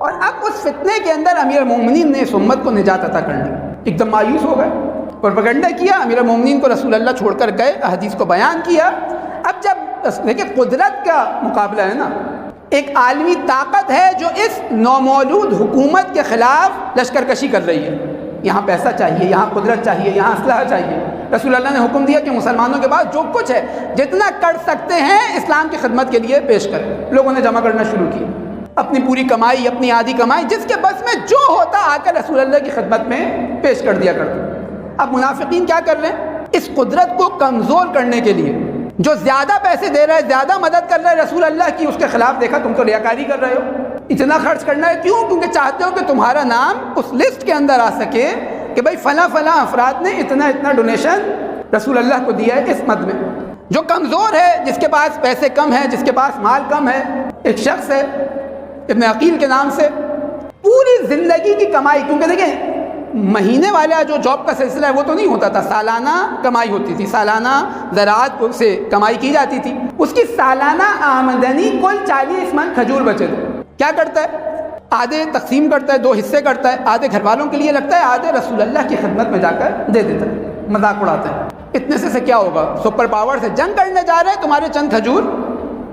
اور اب اس فتنے کے اندر امیر المومنین نے اس امت کو نجات عطا کر لی، ایک دم مایوس ہو گئے، پروپیگنڈا کیا، امیر المومنین کو رسول اللہ چھوڑ کر گئے، حدیث کو بیان کیا۔ اب جب دیکھیں قدرت کا مقابلہ ہے نا، ایک عالمی طاقت ہے جو اس نومولود حکومت کے خلاف لشکر کشی کر رہی ہے، یہاں پیسہ چاہیے، یہاں قدرت چاہیے، یہاں اسلحہ چاہیے۔ رسول اللہ نے حکم دیا کہ مسلمانوں کے پاس جو کچھ ہے جتنا کر سکتے ہیں اسلام کی خدمت کے لیے پیش کریں۔ لوگوں نے جمع کرنا شروع کی، اپنی پوری کمائی، اپنی آدھی کمائی، جس کے بس میں جو ہوتا آ کر رسول اللہ کی خدمت میں پیش کر دیا کرتے۔ اب منافقین کیا کر رہے ہیں؟ اس قدرت کو کمزور کرنے کے لیے جو زیادہ پیسے دے رہا ہے، زیادہ مدد کر رہا ہے رسول اللہ کی، اس کے خلاف دیکھا تم تو ریاکاری کر رہے ہو، اتنا خرچ کرنا ہے کیوں؟ کیونکہ چاہتے ہو کہ تمہارا نام اس لسٹ کے اندر آ سکے کہ بھائی فلاں فلاں افراد نے اتنا ڈونیشن رسول اللہ کو دیا ہے۔ اس مد میں جو کمزور ہے، جس کے پاس پیسے کم ہیں، جس کے پاس مال کم ہے، ایک شخص ہے ابن عقیل کے نام سے، پوری زندگی کی کمائی، کیونکہ دیکھیں مہینے والا جو جاب کا سلسلہ ہے وہ تو نہیں ہوتا تھا، سالانہ کمائی ہوتی تھی، سالانہ زراعت سے کمائی کی جاتی تھی، اس کی سالانہ آمدنی کل 40 من کھجور بچے تھے۔ کیا کرتا ہے؟ آدھے تقسیم کرتا ہے، 2 حصے کرتا ہے، آدھے گھر والوں کے لیے لگتا ہے، آدھے رسول اللہ کی خدمت میں جا کر دے دیتا ہے، مذاق اڑاتے ہیں۔ اتنے سے کیا ہوگا؟ سپر پاور سے جنگ کرنے جا رہے ہیں، تمہارے چند کھجور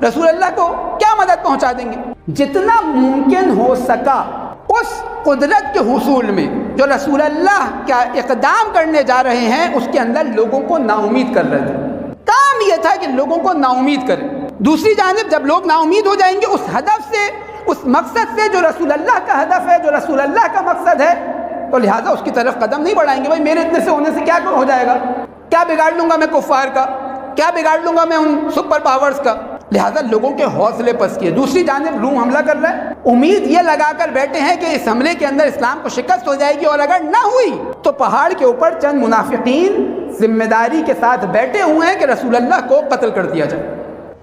رسول اللہ کو کیا مدد پہنچا دیں گے؟ جتنا ممکن ہو سکا اس قدرت کے حصول میں جو رسول اللہ کیا اقدام کرنے جا رہے ہیں اس کے اندر لوگوں کو نا امید کر رہے تھے۔ کام یہ تھا کہ لوگوں کو نا امید کریں۔ دوسری جانب جب لوگ نا امید ہو جائیں گے اس ہدف سے، اس مقصد سے جو رسول اللہ کا ہدف ہے، جو رسول اللہ کا مقصد ہے، تو لہٰذا اس کی طرف قدم نہیں بڑھائیں گے۔ بھائی میرے اتنے سے ہونے سے کیا ہو جائے گا؟ کیا بگاڑ لوں گا میں کفار کا؟ کیا بگاڑ لوں گا میں ان سپر پاورز کا؟ لہٰذا لوگوں کے حوصلے پس کیے۔ دوسری جانب روم حملہ کر رہا ہے، امید یہ لگا کر بیٹھے ہیں کہ اس حملے کے اندر اسلام کو شکست ہو جائے گی، اور اگر نہ ہوئی تو پہاڑ کے اوپر چند منافقین ذمہ داری کے ساتھ بیٹھے ہوئے ہیں کہ رسول اللہ کو قتل کر دیا جائے۔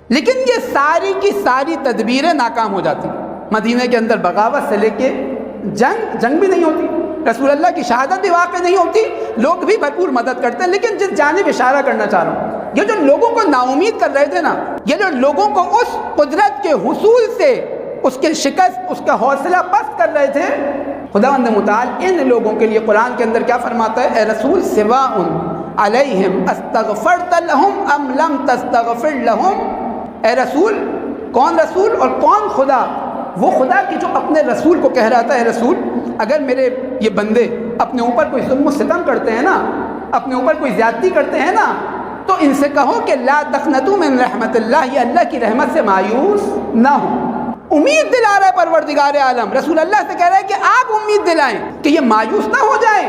لیکن یہ ساری کی ساری تدبیریں ناکام ہو جاتی ہیں۔ مدینہ کے اندر بغاوت سے لے کے جنگ بھی نہیں ہوتی، رسول اللہ کی شہادت بھی واقع نہیں ہوتی، لوگ بھی بھرپور مدد کرتے ہیں۔ لیکن جس جانب اشارہ کرنا چاہ رہا ہوں، یہ جو لوگوں کو نا امید کر رہے تھے نا، یہ جو لوگوں کو اس قدرت کے حصول سے اس کے شکست، اس کا حوصلہ پست کر رہے تھے، خداوند متعال ان لوگوں کے لیے قرآن کے اندر کیا فرماتا ہے؟ اے رسول سواء علیہم استغفرت لہم ام لم تستغفر لہم۔ اے رسول، کون رسول اور کون خدا؟ وہ خدا کہ جو اپنے رسول کو کہہ رہا تھا، اے رسول اگر میرے یہ بندے اپنے اوپر کوئی ظلم و ستم کرتے ہیں نا، اپنے اوپر کوئی زیادتی کرتے ہیں نا، تو ان سے کہو کہ لا تقنطوا من رحمت اللہ، یہ اللہ کی رحمت سے مایوس نہ ہو۔ امید دلا رہا ہے پروردگار عالم، رسول اللہ سے کہہ رہا ہے کہ آپ امید دلائیں کہ یہ مایوس نہ ہو جائیں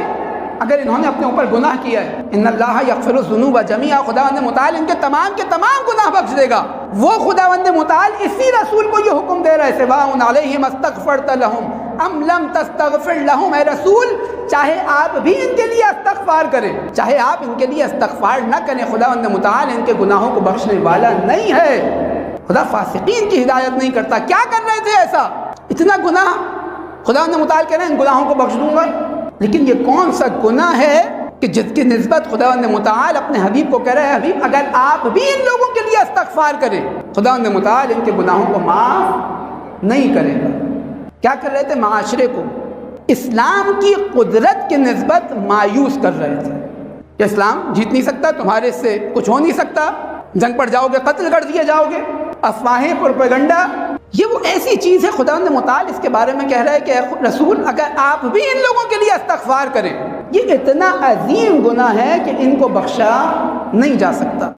اگر انہوں نے اپنے اوپر گناہ کیا ہے۔ ان اللہ یغفر الذنوب جميعا، خداوند متعال ان کے تمام گناہ بخش دے گا۔ وہ خداوند متعال اسی رسول کو یہ حکم دے رہا ہے، سواء علیہم استغفرت لہم ام لم تستغفر لہم۔ اے رسول چاہے آپ بھی ان کے لیے استغفار کریں، چاہے آپ ان کے لیے استغفار نہ کریں، خداوند متعال ان کے گناہوں کو بخشنے والا نہیں ہے۔ خدا فاسقین کی ہدایت نہیں کرتا۔ کیا کر رہے تھے ایسا؟ اتنا گناہ خداوند متعال کہہ رہے ہیں ان گناہوں کو بخش دوں گا، لیکن یہ کون سا گناہ ہے کہ جس کی نسبت خداوند متعال اپنے حبیب کو کہہ رہے ہیں حبیب اگر آپ بھی ان لوگوں کے لیے استغفار کریں خداوند متعال ان کے گناہوں کو معاف نہیں کرے گا۔ کیا کر رہے تھے؟ معاشرے کو اسلام کی قدرت کی نسبت مایوس کر رہے تھے کہ اسلام جیت نہیں سکتا، تمہارے سے کچھ ہو نہیں سکتا، جنگ پڑ جاؤ گے، قتل کر دیے جاؤ گے، افواہیں، پروپیگنڈا، یہ وہ ایسی چیز ہے خداوند متعال اس کے بارے میں کہہ رہا ہے کہ اے رسول اگر آپ بھی ان لوگوں کے لیے استغفار کریں، یہ اتنا عظیم گناہ ہے کہ ان کو بخشا نہیں جا سکتا۔